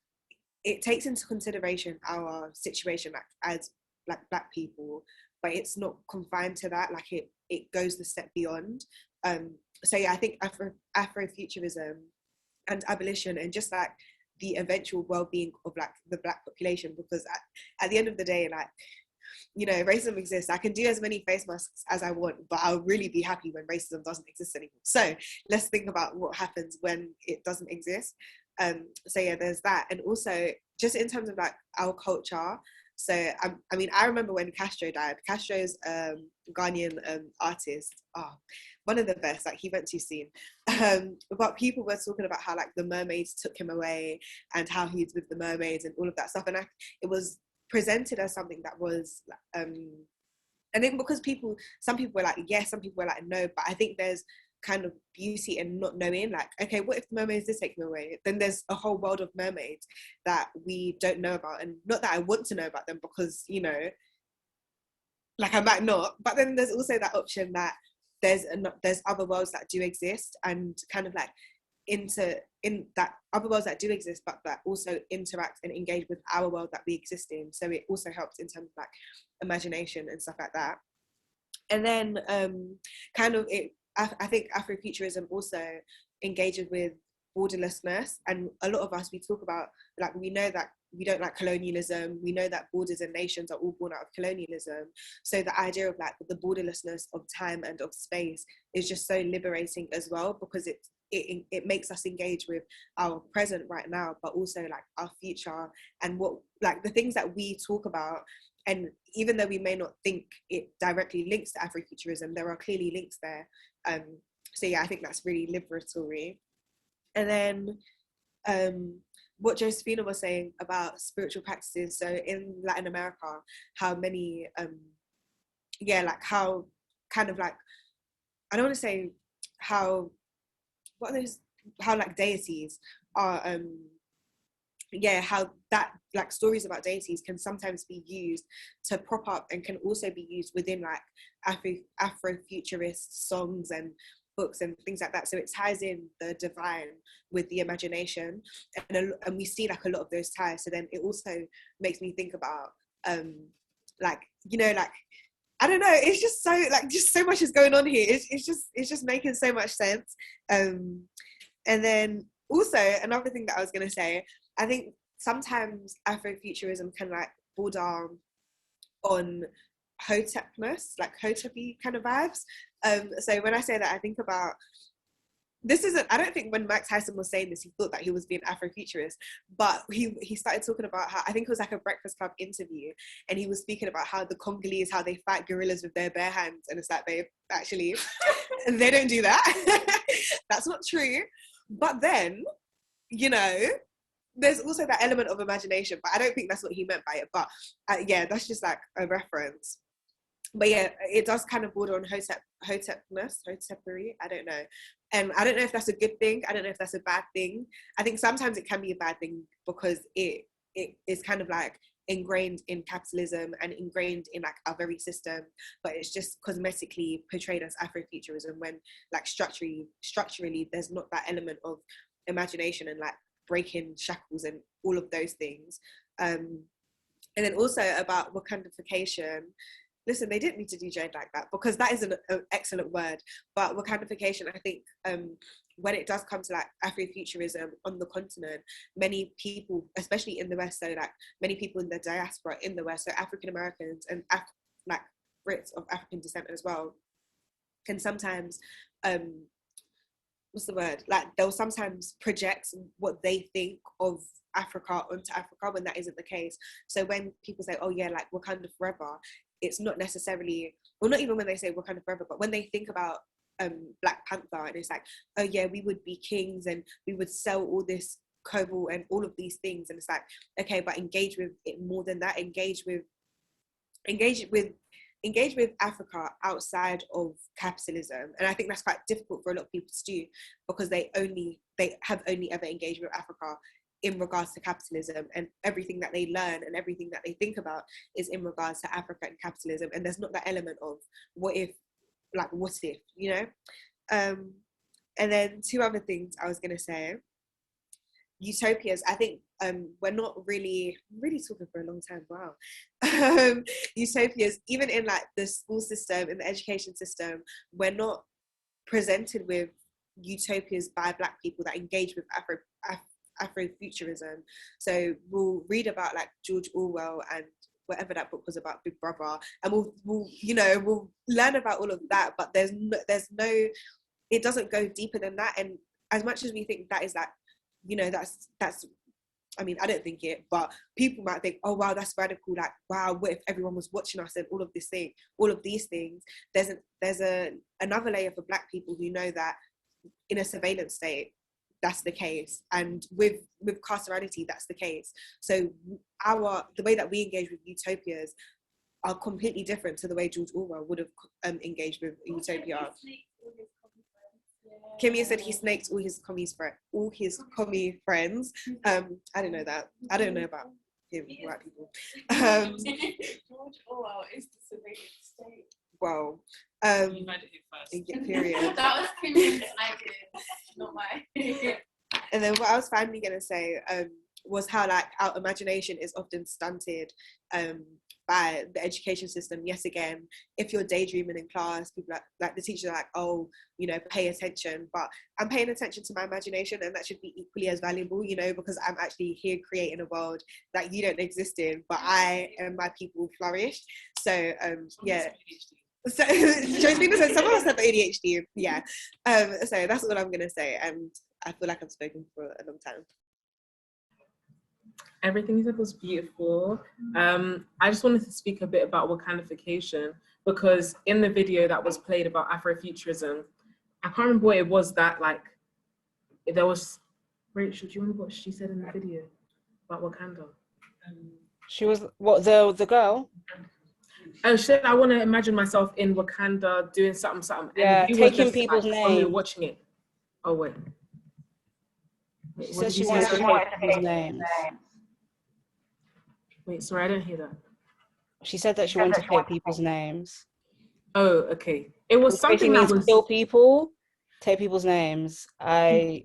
takes into consideration our situation like as like Black people, but it's not confined to that. Like it goes the step beyond. So yeah, I think Afrofuturism and abolition and just like the eventual well-being of like the Black population, because at the end of the day, like, you know, racism exists. I can do as many face masks as I want, but I'll really be happy when racism doesn't exist anymore. So let's think about what happens when it doesn't exist. So yeah, there's that. And also just in terms of like our culture. So I mean, I remember when Castro died. Castro's Ghanaian artist, one of the best, like he went too soon. But people were talking about how like the mermaids took him away and how he's with the mermaids and all of that stuff. And it was presented as something that was, I think because some people were like, yes, some people were like, no, but I think there's kind of beauty in not knowing, like, okay, what if the mermaids did take me away? Then there's a whole world of mermaids that we don't know about, and not that I want to know about them because, you know, like I might not, but then there's also that option that there's other worlds that do exist, and kind of like in that other worlds that do exist, but that also interact and engage with our world that we exist in. So it also helps in terms of like imagination and stuff like that. And then kind of I think Afrofuturism also engages with borderlessness, and a lot of us, we talk about, like, we know that we don't like colonialism, we know that borders and nations are all born out of colonialism. So the idea of like the borderlessness of time and of space is just so liberating as well, because it makes us engage with our present right now, but also like our future and what, like the things that we talk about. And even though we may not think it directly links to Afrofuturism, there are clearly links there. So yeah, I think that's really liberatory. And then what Josephina was saying about spiritual practices. So in Latin America, how many, like how kind of like, I don't want to say how like deities are, how that like stories about deities can sometimes be used to prop up and can also be used within like Afrofuturist songs and books and things like that. So it ties in the divine with the imagination, and we see like a lot of those ties. So then it also makes me think about like, you know, like, I don't know, it's just so like, just so much is going on here. It's just making so much sense. And then also another thing that I was going to say, I think sometimes Afrofuturism can like border on hotepness, like hotep-y kind of vibes. So when I say that, I think about, I don't think when Mike Tyson was saying this, he thought that he was being Afrofuturist, but he started talking about how, I think it was like a Breakfast Club interview, and he was speaking about how the Congolese, how they fight gorillas with their bare hands, and it's like, they actually, they don't do that. That's not true. But then, you know, there's also that element of imagination, but I don't think that's what he meant by it. But yeah, that's just like a reference. But yeah, it does kind of border on hotepery, I don't know. And I don't know if that's a good thing. I don't know if that's a bad thing. I think sometimes it can be a bad thing because it is kind of like ingrained in capitalism and ingrained in like our very system, but it's just cosmetically portrayed as Afrofuturism when like structurally there's not that element of imagination and like breaking shackles and all of those things. And then also about Wakandification. Listen, they didn't need to do Jade like that, because that is an excellent word. But Wakandification, I think, when it does come to like Afrofuturism on the continent, many people, especially in the West, so like many people in the diaspora in the West, so African Americans and like Brits of African descent as well, can sometimes, what's the word? Like they'll sometimes project what they think of Africa onto Africa when that isn't the case. So when people say, oh yeah, like Wakanda forever, it's not necessarily, well, not even when they say Wakanda forever, but when they think about Black Panther, and it's like, oh yeah, we would be kings and we would sell all this cobalt and all of these things, and it's like, okay, but engage with it more than that. Engage with Africa outside of capitalism. And I think that's quite difficult for a lot of people to do, because they have only ever engaged with Africa in regards to capitalism, and everything that they learn and everything that they think about is in regards to Africa and capitalism. And there's not that element of what if, you know? And then two other things I was gonna say. Utopias, I think we're not really talking for a long time, wow. Utopias, even in like the school system, in the education system, we're not presented with utopias by Black people that engage with Afrofuturism. So we'll read about like George Orwell and whatever that book was about, Big Brother, and we'll learn about all of that, but there's no, it doesn't go deeper than that. And as much as we think that is that, you know, that's I mean, I don't think it, but people might think, oh wow, that's radical, like wow, what if everyone was watching us and all of these things. There's another layer for Black people who know that in a surveillance state, that's the case, and with carcerality, that's the case. So the way that we engage with utopias are completely different to the way George Orwell would have engaged with utopia. Kimia said he snaked all his commie friends. I didn't know that. I don't know about him, white people. George Orwell is the surveillance state. Well, you heard it first. Period. That was Kimia's idea, not mine. And then what I was finally gonna say was how like our imagination is often stunted by the education system. Yes, again, if you're daydreaming in class, people like the teachers are like, oh, you know, pay attention. But I'm paying attention to my imagination, and that should be equally as valuable, you know, because I'm actually here creating a world that you don't exist in, but I and my people flourish. So yeah. So Josephina said some of us have ADHD. Yeah. So that's all I'm gonna say, and I feel like I've spoken for a long time. Everything you said was beautiful. I just wanted to speak a bit about Wakandification, because in the video that was played about Afrofuturism, I can't remember what it was that like, there was, Rachel, do you remember what she said in the video about Wakanda? She was, what, the girl? Oh, she said, I want to imagine myself in Wakanda doing something. Yeah, and taking people's names. Watching it. Oh, wait. She said she wanted to take people's names. Wait, sorry, I didn't hear that. She said that she wanted to take people's names. Oh, okay. It was something that was... Kill people, take people's names. Yeah,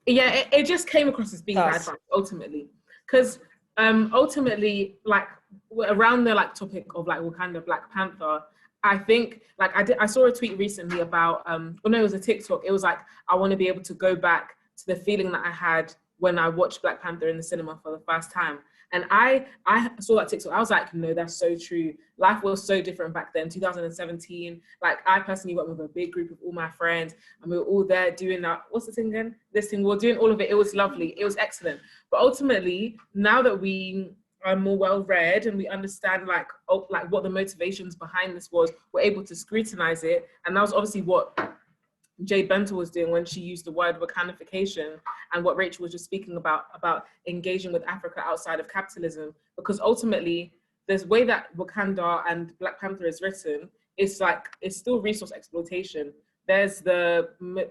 it just came across as being bad advice, ultimately. Because ultimately, like, around the like topic of like Wakanda, Black Panther, I think, like, I saw a tweet recently about, it was a TikTok. It was like, I want to be able to go back to the feeling that I had when I watched Black Panther in the cinema for the first time. And I saw that TikTok. I was like, no, that's so true. Life was so different back then, 2017. Like, I personally went with a big group of all my friends, and we were all there doing that. What's the thing again? This thing. We were doing all of it. It was lovely. It was excellent. But ultimately, now that we are more well-read and we understand like what the motivations behind this was, we're able to scrutinize it. And that was obviously what Jade Benter was doing when she used the word Wakandification, and what Rachel was just speaking about engaging with Africa outside of capitalism. Because ultimately, this way that Wakanda and Black Panther is written, it's still resource exploitation. There's the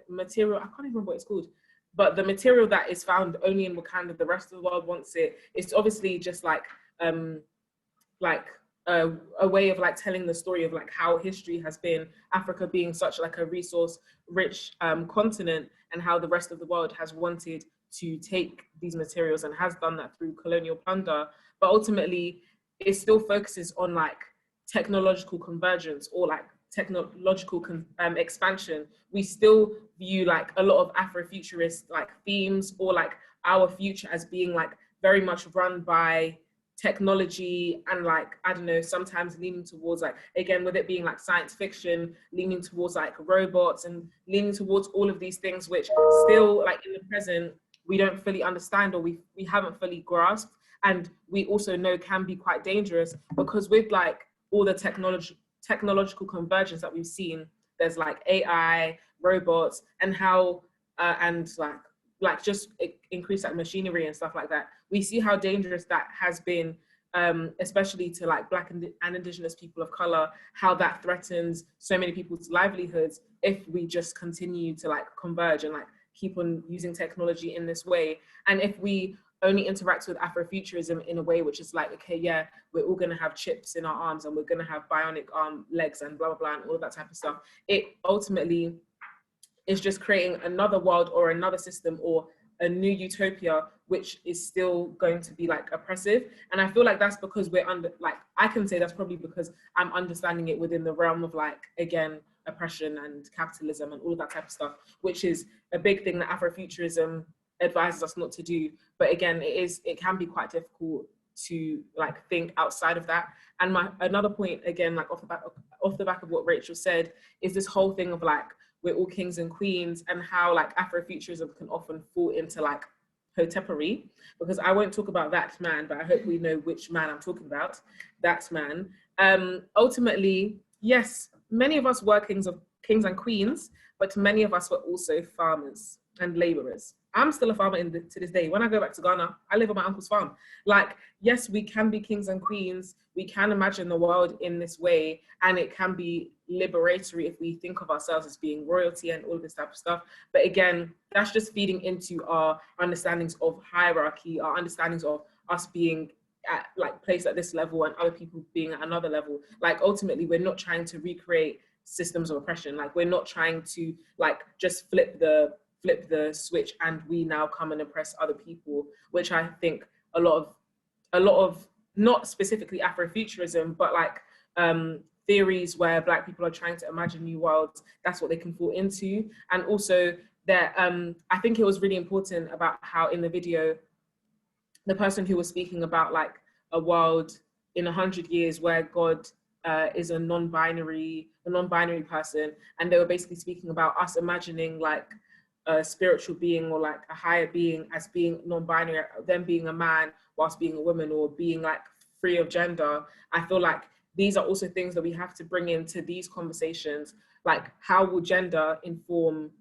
material, I can't even remember what it's called, but the material that is found only in Wakanda, the rest of the world wants it. It's obviously just like a way of like telling the story of like how history has been, Africa being such like a resource rich continent, and how the rest of the world has wanted to take these materials and has done that through colonial plunder. But ultimately it still focuses on like technological convergence or like technological expansion. We still view like a lot of Afrofuturist like themes or like our future as being like very much run by technology, and like, I don't know, sometimes leaning towards like, again, with it being like science fiction, leaning towards like robots and leaning towards all of these things, which still like in the present we don't fully understand, or we haven't fully grasped, and we also know can be quite dangerous, because with like all the technological convergence that we've seen, there's like AI, robots, and how and like just increase like machinery and stuff like that. We see how dangerous that has been, especially to like Black and Indigenous people of color, how that threatens so many people's livelihoods if we just continue to like converge and like keep on using technology in this way. And if we only interact with Afrofuturism in a way which is like, okay, yeah, we're all gonna have chips in our arms and we're gonna have bionic arm legs and blah, blah, blah, and all of that type of stuff, it ultimately is just creating another world or another system or a new utopia, which is still going to be like oppressive. And I feel like that's because we're under, like, I can say that's probably because I'm understanding it within the realm of like, again, oppression and capitalism and all of that type of stuff, which is a big thing that Afrofuturism advises us not to do. But again, it can be quite difficult to like think outside of that. And another point, again, like off the back of what Rachel said, is this whole thing of like, we're all kings and queens, and how like Afrofuturism can often fall into like hotepery, because I won't talk about that man, but I hope we know which man I'm talking about, that man. Ultimately, yes, many of us were kings and queens, but many of us were also farmers and laborers. I'm still a farmer to this day. When I go back to Ghana, I live on my uncle's farm. Like, yes, we can be kings and queens. We can imagine the world in this way, and it can be liberatory if we think of ourselves as being royalty and all this type of stuff. But again, that's just feeding into our understandings of hierarchy, our understandings of us being at like placed at this level and other people being at another level. Like, ultimately, we're not trying to recreate systems of oppression. Like, we're not trying to like just flip the switch and we now come and oppress other people, which I think a lot of not specifically Afrofuturism, but like theories where Black people are trying to imagine new worlds, that's what they can fall into. And also that I think it was really important about how in the video, the person who was speaking about like a world in 100 years where God is a non-binary person, and they were basically speaking about us imagining like a spiritual being or like a higher being as being non-binary, them being a man whilst being a woman, or being like free of gender. I feel like these are also things that we have to bring into these conversations. Like, how will gender inform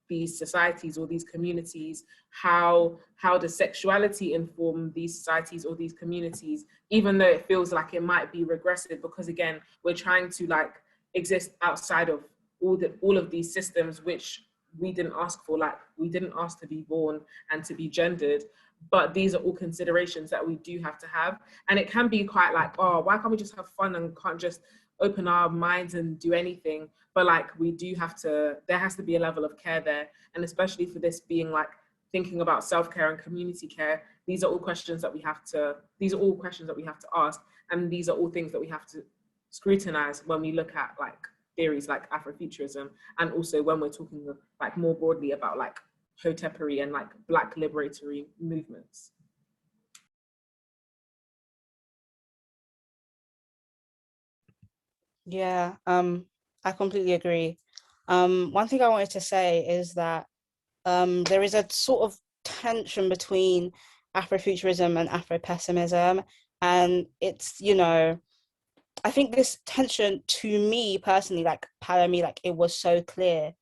these societies or these communities? How does sexuality inform these societies or these communities, even though it feels like it might be regressive, because again, we're trying to like exist outside of all of these systems which we didn't ask for. Like, we didn't ask to be born and to be gendered, but these are all considerations that we do have to have. And it can be quite like, oh, why can't we just have fun and can't just open our minds and do anything? But like, we do have to, there has to be a level of care there. And especially for this being like thinking about self-care and community care, these are all questions that we have to ask. And these are all things that we have to scrutinize when we look at like theories like Afrofuturism, and also when we're talking like more broadly about like hotepery and like Black liberatory movements. Yeah, I completely agree. One thing I wanted to say is that there is a sort of tension between Afrofuturism and Afropessimism, and it's, you know, I think this tension, to me personally, like Palami, like it was so clear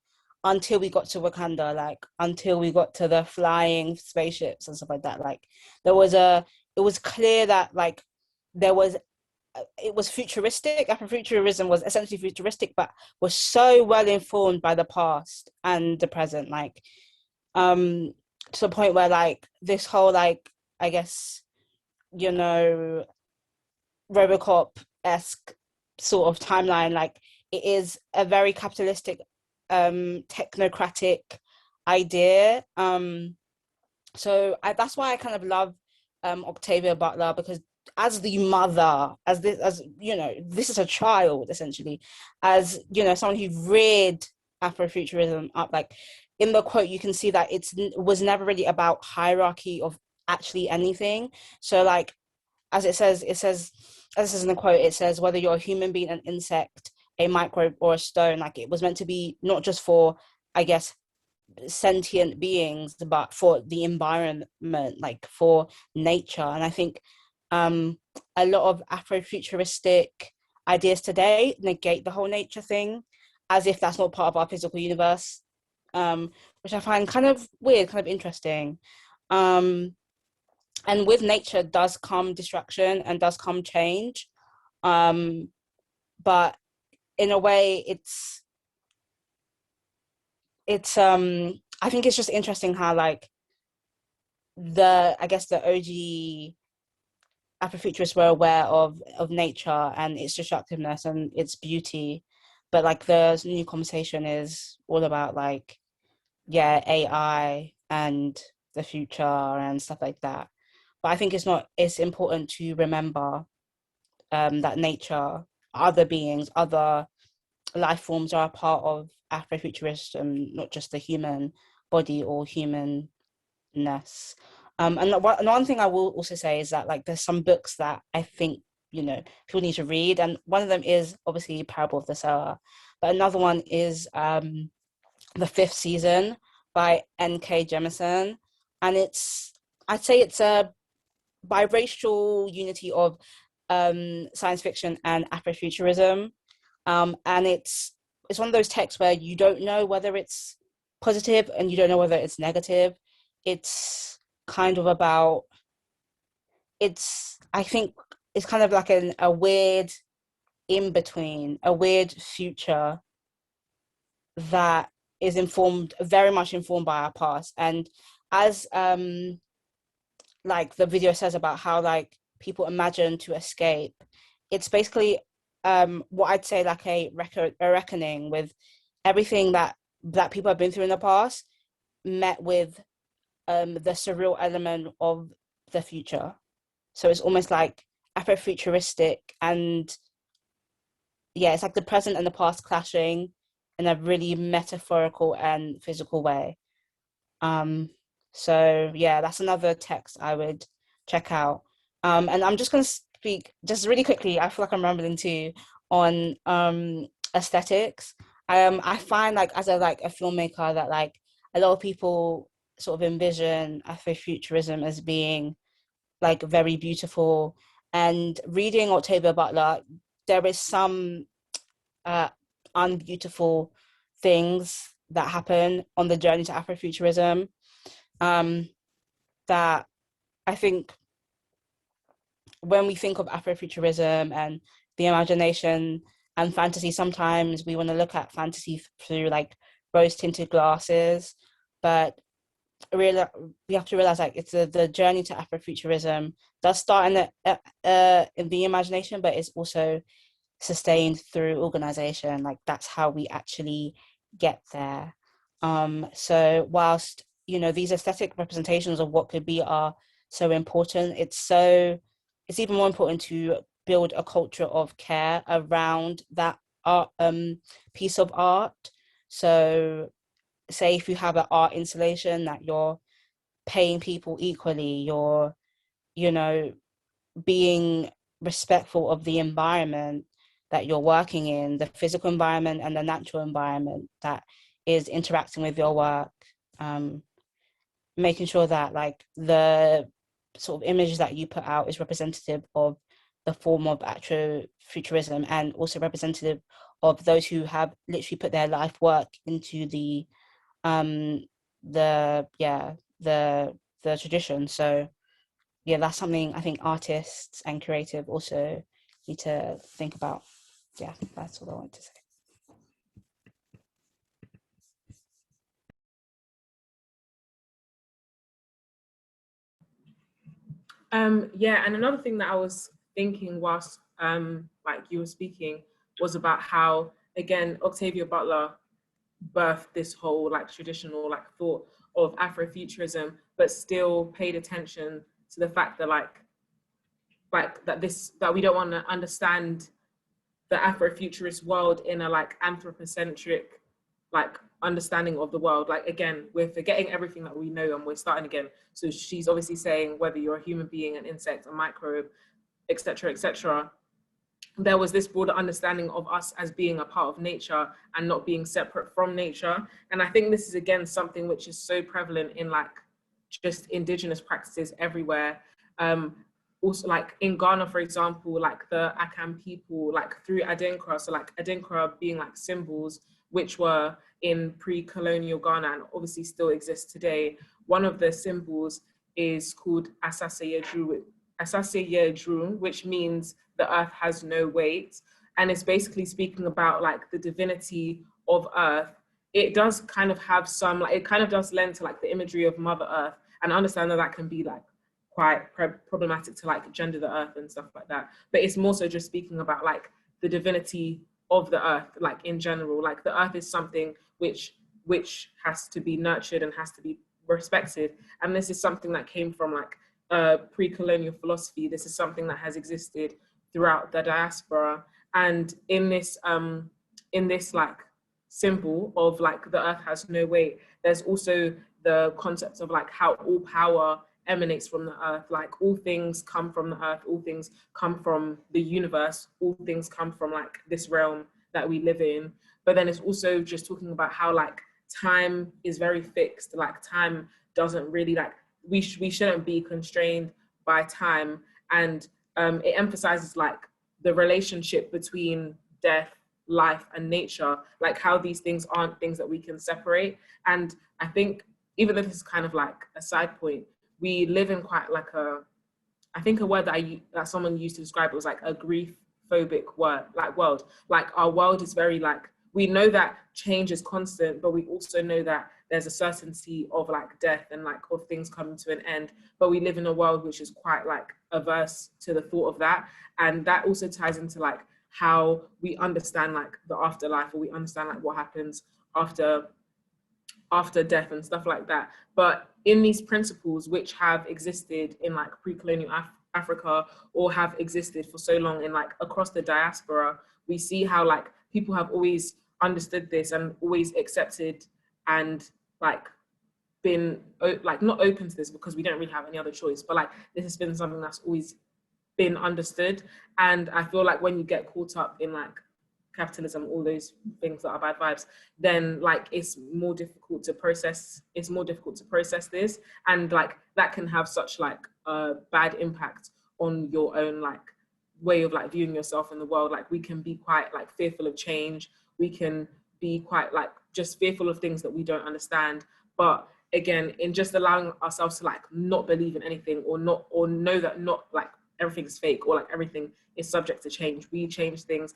until we got to Wakanda, like until we got to the flying spaceships and stuff like that. Like it was clear that like it was futuristic. Afrofuturism was essentially futuristic, but was so well informed by the past and the present, like to the point where like this whole like, I guess, you know, Robocop-esque sort of timeline, like it is a very capitalistic, technocratic idea. So that's why I kind of love Octavia Butler, because as the mother, as you know, this is a child essentially, as you know, someone who reared Afrofuturism up, like in the quote you can see that it was never really about hierarchy of actually anything. So like, as it says, as it says in the quote, it says, whether you're a human being, an insect, a microbe, or a stone, like it was meant to be not just for, I guess, sentient beings, but for the environment, like for nature. And I think a lot of Afrofuturistic ideas today negate the whole nature thing, as if that's not part of our physical universe, which I find kind of weird, kind of interesting. And with nature does come distraction and does come change. But in a way, it's I think it's just interesting how like I guess the OG Afrofuturists were aware of nature and its destructiveness and its beauty, but like the new conversation is all about like, yeah, AI and the future and stuff like that. But I think it's important to remember that nature, other beings, other life forms are a part of Afrofuturism, not just the human body or humanness. And one thing I will also say is that like there's some books that I think, you know, people need to read, and one of them is obviously Parable of the Sower, but another one is The Fifth Season by N.K. Jemisin, and I'd say it's a biracial unity of science fiction and Afrofuturism. And it's one of those texts where you don't know whether it's positive and you don't know whether it's negative. It's kind of about, I think it's kind of like a weird in-between, a weird future that is very much informed by our past. And as like the video says about how like people imagine to escape, it's basically what I'd say like a reckoning with everything that people have been through in the past, met with the surreal element of the future. So it's almost like Afrofuturistic, and yeah, it's like the present and the past clashing in a really metaphorical and physical way. So yeah, that's another text I would check out. And I'm just going to speak just really quickly, I feel like I'm rambling too, on aesthetics. I find like as a filmmaker that like a lot of people sort of envision Afrofuturism as being like very beautiful, and reading Octavia Butler, there is some unbeautiful things that happen on the journey to Afrofuturism that I think when we think of Afrofuturism and the imagination and fantasy, sometimes we want to look at fantasy through like rose-tinted glasses, but we have to realize like it's the journey to Afrofuturism does start in the imagination, but it's also sustained through organization. Like that's how we actually get there. So whilst, you know, these aesthetic representations of what could be are so important, it's even more important to build a culture of care around that art, piece of art. So say if you have an art installation that you're paying people equally, you're, you know, being respectful of the environment that you're working in, the physical environment and the natural environment that is interacting with your work, making sure that like the sort of image that you put out is representative of the form of Afrofuturism, and also representative of those who have literally put their life work into the tradition. So yeah, that's something I think artists and creative also need to think about. Yeah, that's all I want to say. Yeah, and another thing that I was thinking whilst like you were speaking was about how, again, Octavia Butler birthed this whole like traditional like thought of Afrofuturism, but still paid attention to the fact that that we don't want to understand the Afrofuturist world in a like anthropocentric like understanding of the world. Like again, we're forgetting everything that we know and we're starting again. So she's obviously saying whether you're a human being, an insect, a microbe, etc., etc., there was this broader understanding of us as being a part of nature and not being separate from nature. And I think this is, again, something which is so prevalent in like just indigenous practices everywhere. Also, like in Ghana, for example, like the Akan people, like through Adinkra, so like Adinkra being like symbols which were in pre-colonial Ghana and obviously still exist today. One of the symbols is called Asase Yedru, which means the earth has no weight. And it's basically speaking about like the divinity of earth. It does kind of have some, like, it kind of does lend to like the imagery of Mother Earth. And I understand that that can be like quite problematic to like gender the earth and stuff like that. But it's more so just speaking about like the divinity of the earth, like in general. Like the earth is something which has to be nurtured and has to be respected. And this is something that came from like pre-colonial philosophy. This is something that has existed throughout the diaspora. And in this like symbol of like the earth has no weight, there's also the concept of like how all power emanates from the earth. Like all things come from the earth, all things come from the universe, all things come from like this realm that we live in. But then it's also just talking about how like time is very fixed. Like time doesn't really like, we shouldn't be constrained by time. And it emphasizes like the relationship between death, life, and nature, like how these things aren't things that we can separate. And I think, even though this is kind of like a side point, we live in quite like I think a word that someone used to describe it was like a grief-phobic world. Like our world is very like, we know that change is constant, but we also know that there's a certainty of like death and like of things coming to an end. But we live in a world which is quite like averse to the thought of that. And that also ties into like how we understand like the afterlife, or we understand like what happens after death and stuff like that. But in these principles which have existed in like pre-colonial Africa, or have existed for so long in like across the diaspora, we see how like people have always understood this and always accepted and like been like not open to this, because we don't really have any other choice, but like this has been something that's always been understood. And I feel like when you get caught up in like capitalism, all those things that are bad vibes, then like it's more difficult to process this, and like that can have such like a bad impact on your own like way of like viewing yourself in the world. Like we can be quite like fearful of change, we can be quite like just fearful of things that we don't understand. But again, in just allowing ourselves to like not believe in anything, or know that not like everything's fake, or like everything is subject to change. We change things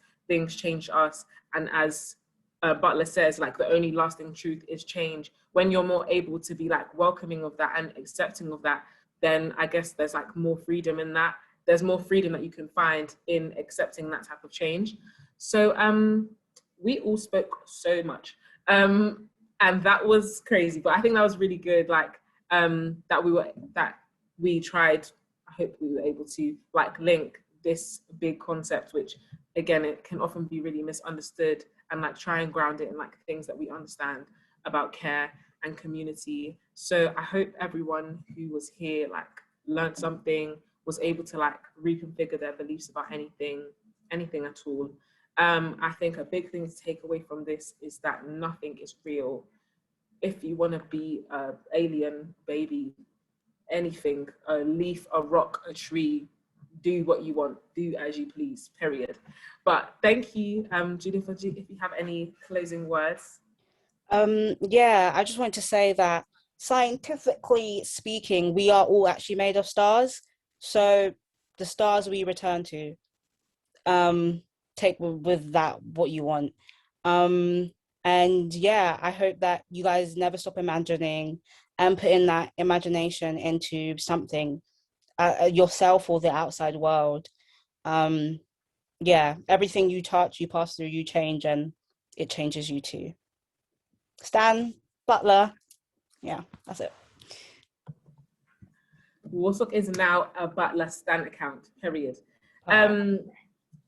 change us. And as Butler says, like the only lasting truth is change. When you're more able to be like welcoming of that and accepting of that, then I guess there's like more freedom in that. There's more freedom that you can find in accepting that type of change. So we all spoke so much, and that was crazy, but I think that was really good. Like that we tried. I hope we were able to like link this big concept, which again, it can often be really misunderstood, and like try and ground it in like things that we understand about care and community. So I hope everyone who was here like learned something, was able to like reconfigure their beliefs about anything at all. I think a big thing to take away from this is that nothing is real. If you want to be an alien baby, anything, a leaf, a rock, a tree, do what you want, do as you please, period. But thank you, Judith, if you have any closing words. Yeah, I just wanted to say that scientifically speaking, we are all actually made of stars. So the stars we return to, take with that what you want. And yeah, I hope that you guys never stop imagining and putting that imagination into something, yourself or the outside world. Yeah, everything you touch, you pass through, you change, and it changes you too. Stan, Butler, yeah, that's it. Warsaw is now a Butler Stan account, period.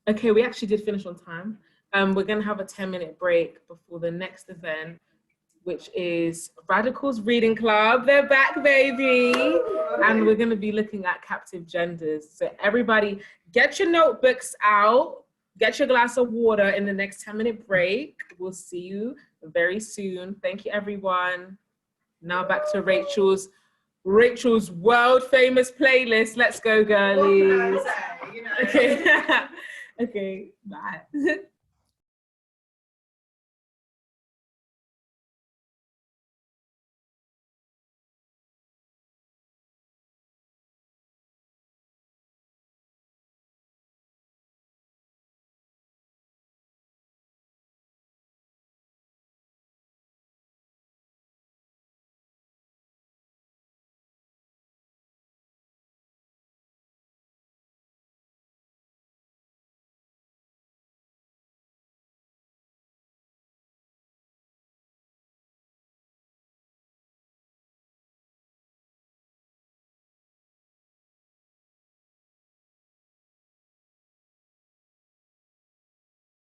Okay, we actually did finish on time. We're gonna have a 10-minute break before the next event, which is Radicals Reading Club. They're back, baby. And we're gonna be looking at captive genders. So everybody get your notebooks out. Get your glass of water in the next 10-minute break. We'll see you very soon. Thank you, everyone. Now back to Rachel's world famous playlist. Let's go, girlies. Okay. Okay, bye.